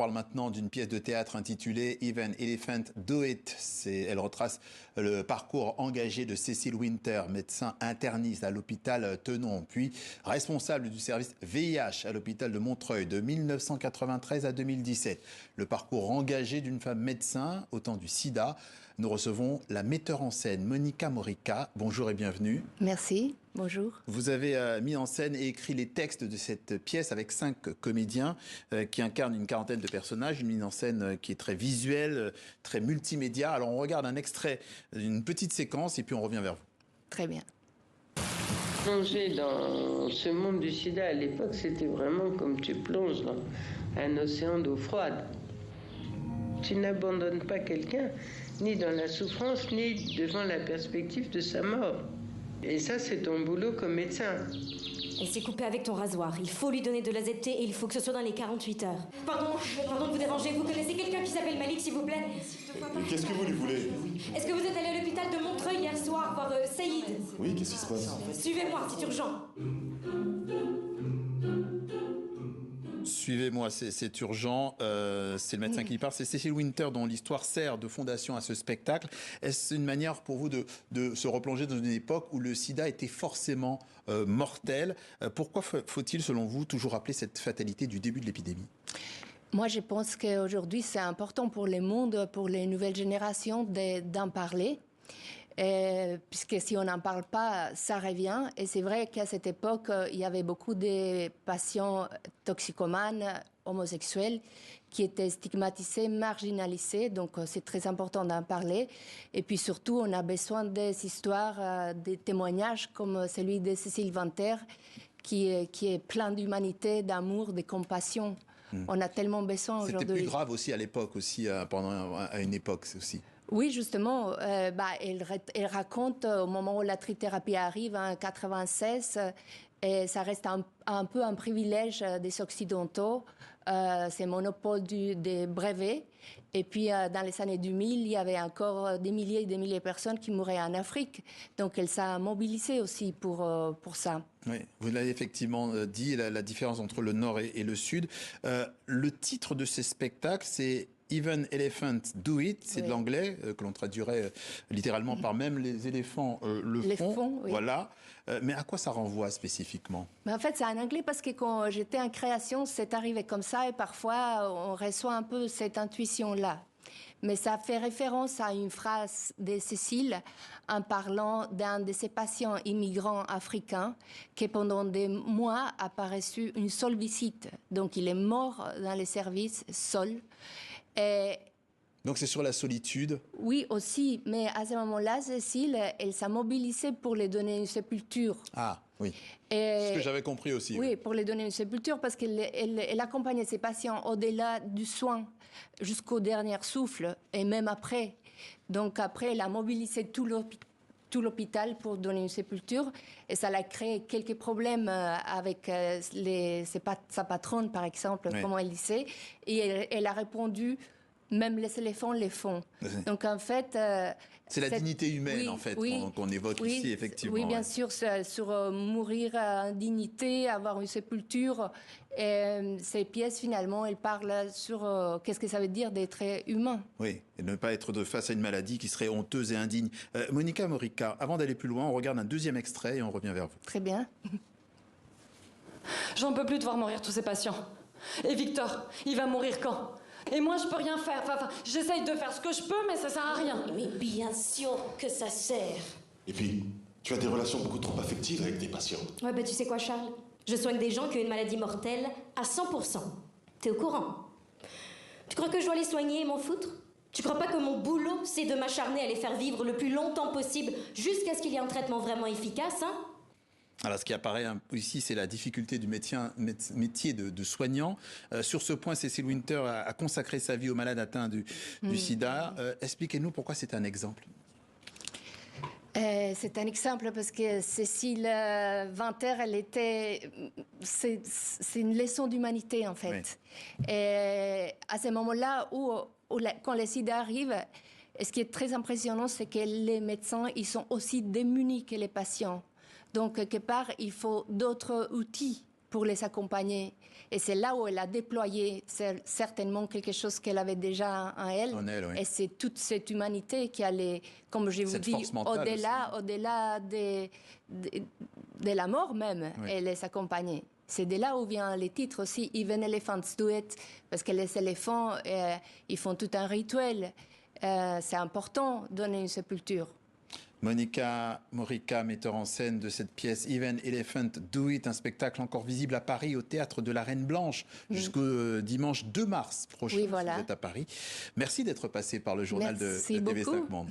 On parle maintenant d'une pièce de théâtre intitulée Even Elephant Do It. Elle retrace le parcours engagé de Cécile Winter, médecin interniste à l'hôpital Tenon, puis responsable du service VIH à l'hôpital de Montreuil de 1993 à 2017. Le parcours engagé d'une femme médecin au temps du sida. Nous recevons la metteur en scène Monica Morica. Bonjour et bienvenue. Merci, bonjour. Vous avez mis en scène et écrit les textes de cette pièce avec 5 comédiens qui incarnent une quarantaine de personnages, une mise en scène qui est très visuelle, très multimédia. Alors on regarde un extrait d'une petite séquence et puis on revient vers vous. Très bien. Plonger dans ce monde du sida à l'époque, c'était vraiment comme tu plonges dans un océan d'eau froide. Tu n'abandonnes pas quelqu'un, ni dans la souffrance, ni devant la perspective de sa mort. Et ça, c'est ton boulot comme médecin. Elle s'est coupée avec ton rasoir. Il faut lui donner de l'AZT et il faut que ce soit dans les 48 heures. Pardon de vous déranger. Vous connaissez quelqu'un qui s'appelle Malik, s'il vous plaît? Qu'est-ce que vous lui voulez? Est-ce que vous êtes allé à l'hôpital de Montreuil hier soir voir Saïd? Oui, qu'est-ce qui se passe? Suivez-moi, c'est urgent. Suivez-moi, c'est urgent. C'est le médecin qui parle. C'est Cécile Winter dont l'histoire sert de fondation à ce spectacle. Est-ce une manière pour vous de se replonger dans une époque où le sida était forcément mortel? Pourquoi faut-il, selon vous, toujours rappeler cette fatalité du début de l'épidémie? Moi, je pense qu'aujourd'hui, c'est important pour le monde, pour les nouvelles générations d'en parler. Puisque si on n'en parle pas, ça revient. Et c'est vrai qu'à cette époque, il y avait beaucoup de patients toxicomanes, homosexuels, qui étaient stigmatisés, marginalisés. Donc, c'est très important d'en parler. Et puis surtout, on a besoin des histoires, des témoignages comme celui de Cécile Winter, qui est plein d'humanité, d'amour, de compassion. On a tellement besoin aujourd'hui. C'était plus grave aussi à l'époque, à une époque aussi. Oui, justement, elle raconte au moment où la trithérapie arrive en 96, et ça reste un peu un privilège des Occidentaux, c'est monopole des brevets. Et puis, dans les années 2000, il y avait encore des milliers et des milliers de personnes qui mouraient en Afrique. Donc, elle s'est mobilisée aussi pour ça. Oui, vous l'avez effectivement dit, la différence entre le Nord et le Sud. Le titre de ces spectacles, c'est Even Elephant Do It, c'est de l'anglais, que l'on traduirait littéralement par même les éléphants le font. Oui. Voilà. Mais à quoi ça renvoie spécifiquement? En fait, c'est en anglais parce que quand j'étais en création, c'est arrivé comme ça et parfois on reçoit un peu cette intuition-là. Mais ça fait référence à une phrase de Cécile en parlant d'un de ses patients immigrants africains qui pendant des mois a pas reçu une seule visite. Donc il est mort dans les services seul. Et donc c'est sur la solitude? Oui, aussi. Mais à ce moment-là, Cécile, elle s'est mobilisée pour lui donner une sépulture. Ah, oui. C'est ce que j'avais compris aussi. Oui, pour lui donner une sépulture, parce qu'elle accompagnait ses patients au-delà du soin, jusqu'au dernier souffle, et même après. Donc après, elle a mobilisé tout l'hôpital pour donner une sépulture, et ça a créé quelques problèmes avec sa patronne, par exemple, comment elle disait, et elle a répondu... Même les éléphants les font. Donc en fait... c'est la dignité humaine en fait qu'on évoque ici, effectivement. Oui, bien sûr, sur mourir en dignité, avoir une sépulture. Et ces pièces, finalement, elles parlent sur qu'est-ce que ça veut dire d'être humain. Oui, et ne pas être face à une maladie qui serait honteuse et indigne. Monica Morica, avant d'aller plus loin, on regarde un deuxième extrait et on revient vers vous. Très bien. J'en peux plus de voir mourir tous ces patients. Et Victor, il va mourir quand ? Et moi, je peux rien faire. Enfin, j'essaye de faire ce que je peux, mais ça sert à rien. Mais bien sûr que ça sert. Et puis, tu as des relations beaucoup trop affectives avec tes patients. Ouais, tu sais quoi, Charles? Je soigne des gens qui ont une maladie mortelle à 100%. T'es au courant? Tu crois que je dois les soigner et m'en foutre? Tu crois pas que mon boulot, c'est de m'acharner à les faire vivre le plus longtemps possible jusqu'à ce qu'il y ait un traitement vraiment efficace, hein? Alors, ce qui apparaît ici, c'est la difficulté du métier de soignant. Sur ce point, Cécile Winter a consacré sa vie aux malades atteints du sida. Expliquez-nous pourquoi c'est un exemple. C'est un exemple parce que Cécile Winter, c'est une leçon d'humanité en fait. Oui. Et à ce moment-là quand le sida arrive, ce qui est très impressionnant, c'est que les médecins, ils sont aussi démunis que les patients. Donc, quelque part, il faut d'autres outils pour les accompagner. Et c'est là où elle a déployé certainement quelque chose qu'elle avait déjà en elle. Oui. Et c'est toute cette humanité qui allait, comme je vous dis, au-delà de la mort même, Oui. et les accompagner. C'est de là où vient les titres aussi, Even Elephants Do It, parce que les éléphants, ils font tout un rituel. C'est important de donner une sépulture. Monica Morica, metteur en scène de cette pièce Even Elephant Do It, un spectacle encore visible à Paris au Théâtre de la Reine Blanche jusqu'au dimanche 2 mars prochain, Oui, voilà. si vous êtes à Paris. Merci d'être passé par le journal de TV5 Monde.